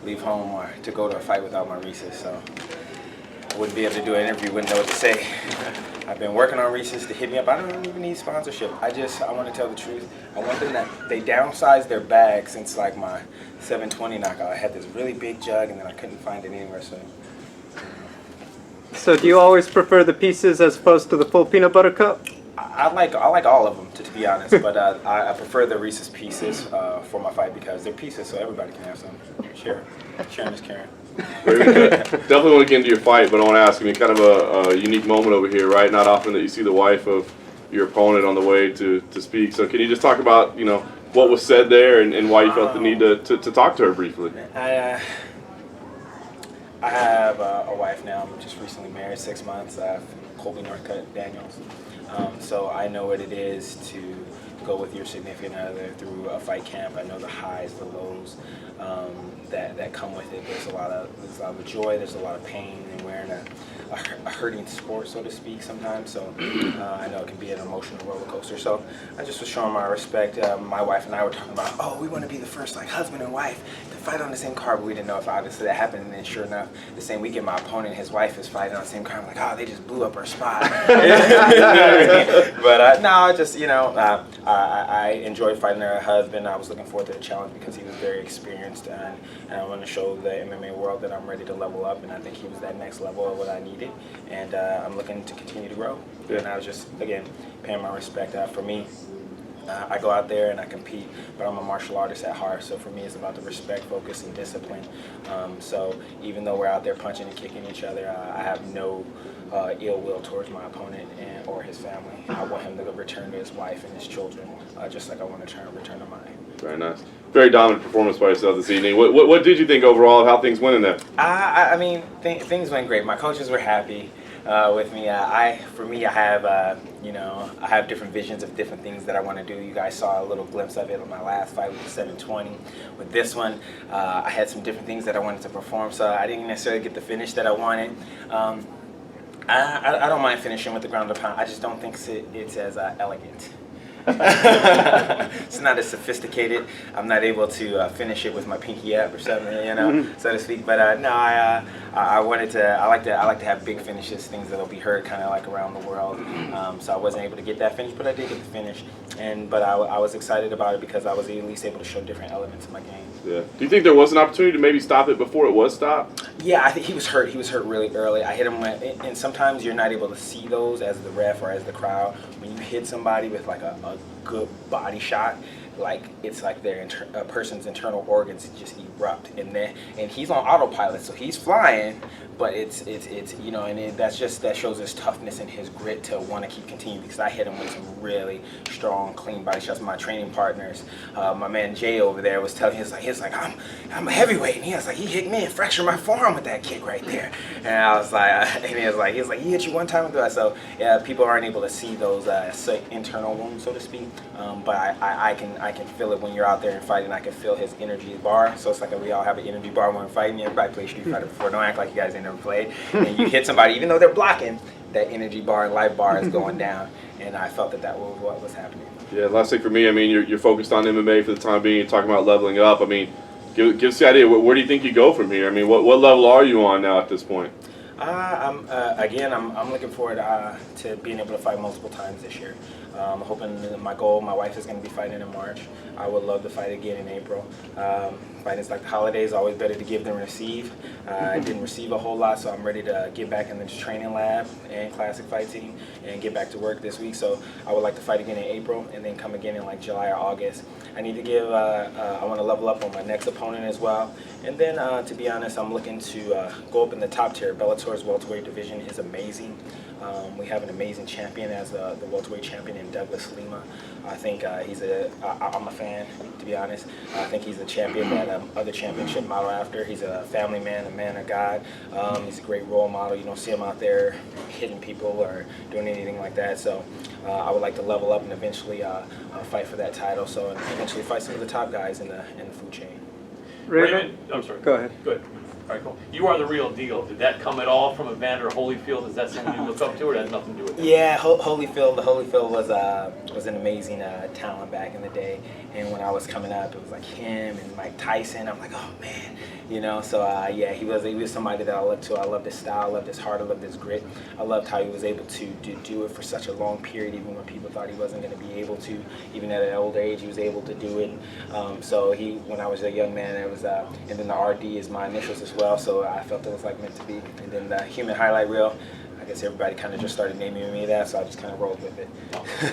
Leave home or to go to a fight without my Reese's, so I wouldn't be able to do an interview, wouldn't know what to say. I've been working on Reese's to hit me up. I don't even need sponsorship. I want to tell the truth. I want them that they downsized their bag since like my 720 knockout. I had this really big jug and then I couldn't find it anywhere, so. So do you always prefer the pieces as opposed to the full peanut butter cup? I like all of them, to be honest, but I prefer the Reese's Pieces for my fight because they're pieces, so everybody can have some. Sharing is caring. Definitely want to get into your fight, but I want to ask you, kind of a unique moment over here, right? Not often that you see the wife of your opponent on the way to speak. So can you just talk about, what was said there and why you felt the need to talk to her briefly? I have a wife now. I'm just recently married, 6 months. I have Colby Northcutt Daniels. So I know what it is to go with your significant other through a fight camp. I know the highs, the lows that come with it. There's a lot of joy. There's a lot of pain in wearing a hurting sport, so to speak, sometimes. So I know it can be an emotional roller coaster. So I just was showing my respect. My wife and I were talking about, oh, we want to be the first like husband and wife to fight on the same card, but we didn't know if obviously that happened. And then sure enough, the same weekend, my opponent and his wife is fighting on the same card. I'm like, oh, they just blew up our spot. But no, just I enjoyed fighting her husband. I was looking forward to the challenge because he was very experienced, and I want to show the MMA world that I'm ready to level up, and I think he was that next level of what I needed, and I'm looking to continue to grow. Yeah. And I was just, again, paying my respect. For me, I go out there and I compete, but I'm a martial artist at heart, so for me it's about the respect, focus, and discipline. So even though we're out there punching and kicking each other, I have no ill will towards my opponent or his family. I want him to return to his wife and his children, just like I want to return to mine. Very nice. Very dominant performance by yourself this evening. What did you think overall of how things went in there? I mean, things went great. My coaches were happy with me. For me, I have, I have different visions of different things that I want to do. You guys saw a little glimpse of it on my last fight with the 720. With this one, I had some different things that I wanted to perform, so I didn't necessarily get the finish that I wanted. I don't mind finishing with the ground and pound. I just don't think it's as elegant. It's not as sophisticated. I'm not able to finish it with my pinky up or something, so to speak. But no, I wanted to. I like to have big finishes, things that'll be heard kind of like around the world. So I wasn't able to get that finish, but I did get the finish. But I was excited about it because I was at least able to show different elements of my game. Yeah. Do you think there was an opportunity to maybe stop it before it was stopped? Yeah, I think he was hurt. He was hurt really early. I hit him and sometimes you're not able to see those as the ref or as the crowd. When you hit somebody with like a good body shot, like it's like their a person's internal organs just erupt, and he's on autopilot, so he's flying, but it's that shows his toughness and his grit to want to continue, because I hit him with some really strong, clean body shots. My training partners, my man Jay over there was telling me, he was like I'm a heavyweight, and he hit me and fractured my forearm with that kick right there, and I was like, and he was like he hit you one time with that. So yeah, people aren't able to see those internal wounds, so to speak, but I can feel it when you're out there and fighting. I can feel his energy bar. So it's like we all have an energy bar when we're fighting. Everybody plays Street Fighter before. Don't act like you guys ain't never played. And you hit somebody, even though they're blocking, that energy bar and life bar is going down. And I felt that was what was happening. Yeah, last thing for me, I mean, you're focused on MMA for the time being. You're talking about leveling up. I mean, give us the idea. Where do you think you go from here? I mean, what level are you on now at this point? I'm looking forward to being able to fight multiple times this year. I'm hoping that my wife is going to be fighting in March. I would love to fight again in April. Fighting's like the holidays, always better to give than receive. I didn't receive a whole lot, so I'm ready to get back in the training lab and classic fight team and get back to work this week. So I would like to fight again in April and then come again in like July or August. I need to give, I want to level up on my next opponent as well. And then, to be honest, I'm looking to go up in the top tier. Bellator's welterweight division is amazing. We have an amazing champion as the welterweight champion in Douglas Lima. I think I'm a fan, to be honest. I think he's a champion that other champions should model after. He's a family man, a man of God. He's a great role model. You don't see him out there hitting people or doing anything like that. So I would like to level up and eventually fight for that title. So eventually fight some of the top guys in the food chain. Raymond, I'm sorry. Go ahead. Go ahead. All right, cool. You are the real deal. Did that come at all from Evander Holyfield? Is that someone you look up to, or that has nothing to do with it? Yeah, Holyfield was an amazing talent back in the day, and when I was coming up, it was like him and Mike Tyson. I'm like, oh man, you know. So yeah, he was somebody that I looked to. I loved his style, I loved his heart, I loved his grit. I loved how he was able to do it for such a long period, even when people thought he wasn't going to be able to. Even at an older age, he was able to do it. So when I was a young man, it was, and then the RD is my initials as well. So I felt it was like meant to be. And then the human highlight reel, I guess everybody kind of just started naming me that, so I just kind of rolled with it.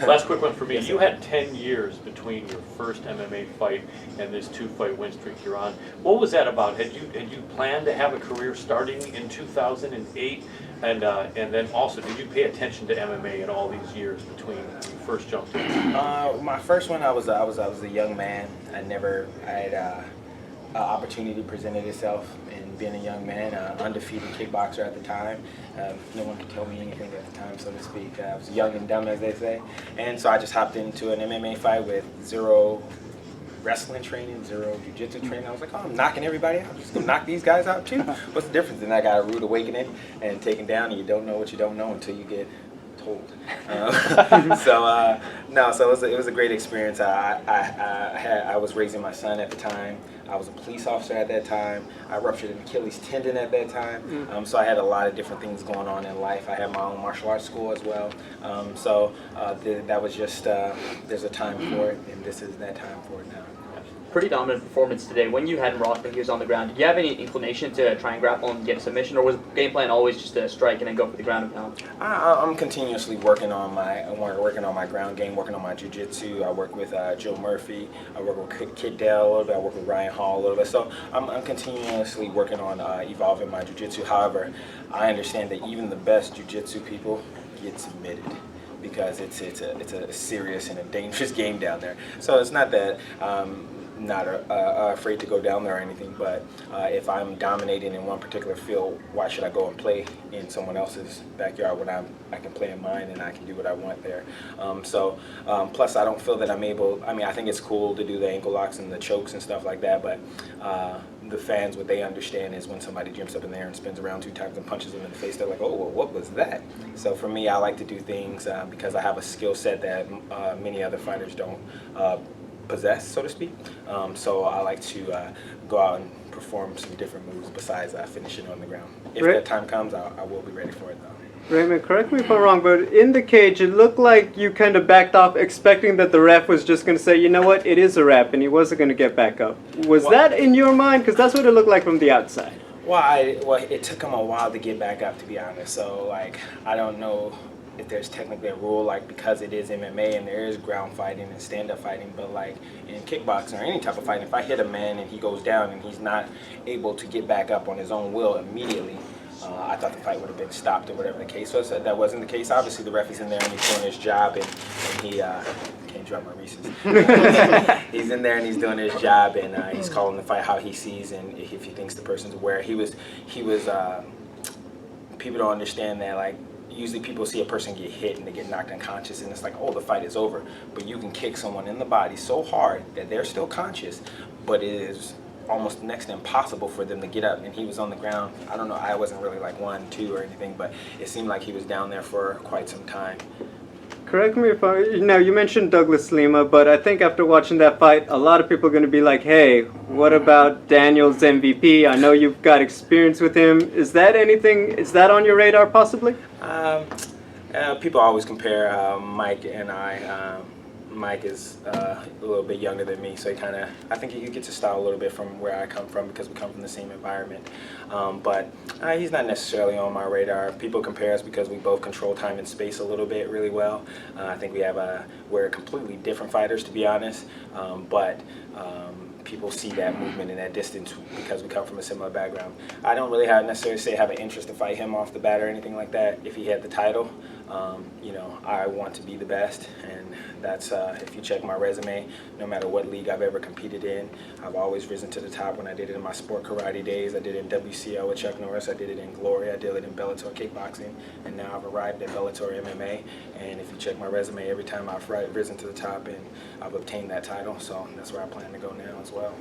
Last quick one for me. You had 10 years between your first MMA fight and this 2-fight win streak you're on. What was that about? Had you planned to have a career starting in 2008? And then also, did you pay attention to MMA in all these years between when you first jumped in? My first one, I was a young man. I had an opportunity presented itself, and being a young man, undefeated kickboxer at the time. No one could tell me anything at the time, so to speak. I was young and dumb, as they say. And so I just hopped into an MMA fight with zero wrestling training, zero jiu-jitsu training. I was like, oh, I'm knocking everybody out. I'm just going to knock these guys out, too. What's the difference? And I got a rude awakening and taken down, and you don't know what you don't know until you get told. So it was a great experience. I was raising my son at the time. I was a police officer at that time. I ruptured an Achilles tendon at that time. So I had a lot of different things going on in life. I had my own martial arts school as well. That was just, there's a time for it, and this is that time for it now. Pretty dominant performance today. When you had Ross when he was on the ground, did you have any inclination to try and grapple and get a submission, or was the game plan always just to strike and then go for the ground and pound? I'm continuously working on my ground game, working on my jiu-jitsu. I work with Joe Murphy. I work with Kid Dell a little bit. I work with Ryan Hall a little bit. So I'm continuously working on evolving my jiu-jitsu. However, I understand that even the best jiu-jitsu people get submitted, because it's a serious and a dangerous game down there. So it's not that not afraid to go down there or anything, but if I'm dominating in one particular field, why should I go and play in someone else's backyard when I can play in mine and I can do what I want there? Plus I don't feel that I'm able, I think it's cool to do the ankle locks and the chokes and stuff like that, but the fans, what they understand is when somebody jumps up in there and spins around 2 times and punches them in the face, they're like, oh, well, what was that? So for me, I like to do things because I have a skill set that many other fighters don't possess, so to speak. So I like to go out and perform some different moves besides finishing on the ground. If that time comes, I will be ready for it, though. Raymond, correct me if I'm wrong, but in the cage, it looked like you kind of backed off, expecting that the ref was just going to say, you know what, it is a wrap, and he wasn't going to get back up. Was that in your mind? Because that's what it looked like from the outside. Well, it took him a while to get back up, to be honest. So, I don't know if there's technically a rule, because it is MMA and there is ground fighting and stand-up fighting, but in kickboxing or any type of fighting, if I hit a man and he goes down and he's not able to get back up on his own will immediately, I thought the fight would have been stopped or whatever the case was. That wasn't the case. Obviously, the ref is in there and he's doing his job, and he can't drop my Reese's. He's in there and he's doing his job, and he's calling the fight how he sees, and if he thinks the person's aware. He was. People don't understand that, usually people see a person get hit and they get knocked unconscious, and it's like, oh, the fight is over. But you can kick someone in the body so hard that they're still conscious, but it is almost next to impossible for them to get up. And he was on the ground. I don't know, I wasn't really 1, 2 or anything, but it seemed like he was down there for quite some time. Correct me if you mentioned Douglas Lima, but I think after watching that fight, a lot of people are going to be like, hey, what about Daniel's MVP? I know you've got experience with him. Is that on your radar possibly? People always compare Mike and I. Mike is a little bit younger than me, so I think he gets his style a little bit from where I come from, because we come from the same environment. But he's not necessarily on my radar. People compare us because we both control time and space a little bit really well. I think we're completely different fighters, to be honest. But people see that movement and that distance because we come from a similar background. I don't really necessarily have an interest to fight him off the bat or anything like that. If he had the title, I want to be the best, and that's if you check my resume, no matter what league I've ever competed in, I've always risen to the top. When I did it in my sport karate days, I did it in WCL with Chuck Norris, I did it in Glory, I did it in Bellator kickboxing, and now I've arrived at Bellator MMA. And if you check my resume, every time I've risen to the top and I've obtained that title, so that's where I plan to go now as well.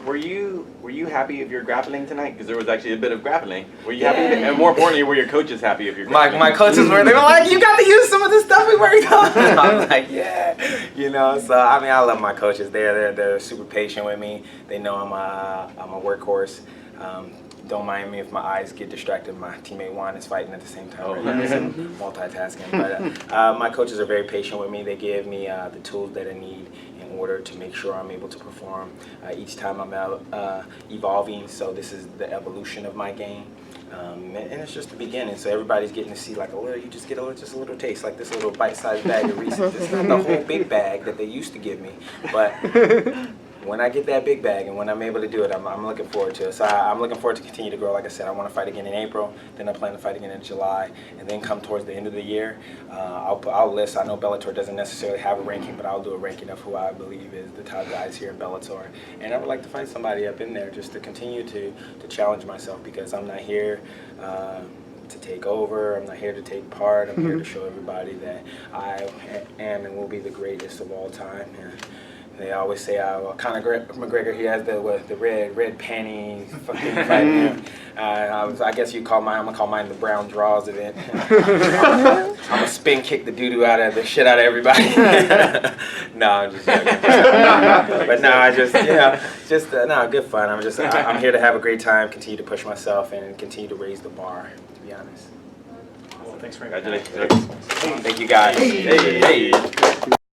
Were you happy of your grappling tonight? Because there was actually a bit of grappling. Were you happy? And more importantly, were your coaches happy of your grappling? My coaches were, they were like, you got to use some of this stuff we worked on. I was like, yeah, you know. So I mean, I love my coaches. They're super patient with me. They know I'm a workhorse. Don't mind me if my eyes get distracted. My teammate Juan is fighting at the same time right now, so multitasking. But my coaches are very patient with me. They give me the tools that I need in order to make sure I'm able to perform each time I'm out evolving. So this is the evolution of my game. And it's just the beginning, so everybody's getting to see like a little, you just get just a little taste, like this little bite-sized bag of Reese's. It's not the whole big bag that they used to give me, but when I get that big bag and when I'm able to do it, I'm looking forward to it. So I'm looking forward to continue to grow. Like I said, I want to fight again in April, then I plan to fight again in July, and then come towards the end of the year, I'll list. I know Bellator doesn't necessarily have a ranking, but I'll do a ranking of who I believe is the top guys here in Bellator. And I would like to fight somebody up in there just to continue to challenge myself, because I'm not here to take over. I'm not here to take part. I'm here to show everybody that I am and will be the greatest of all time. They always say, Conor McGregor, he has the red panties, fucking fighting him. I guess I'm gonna call mine the brown draws event. I'm gonna spin kick the doo-doo out of the shit out of everybody. No, I'm just joking. But no, good fun. I'm here to have a great time, continue to push myself, and continue to raise the bar, to be honest. Well, thanks very much. Congratulations. Thank you guys. Hey.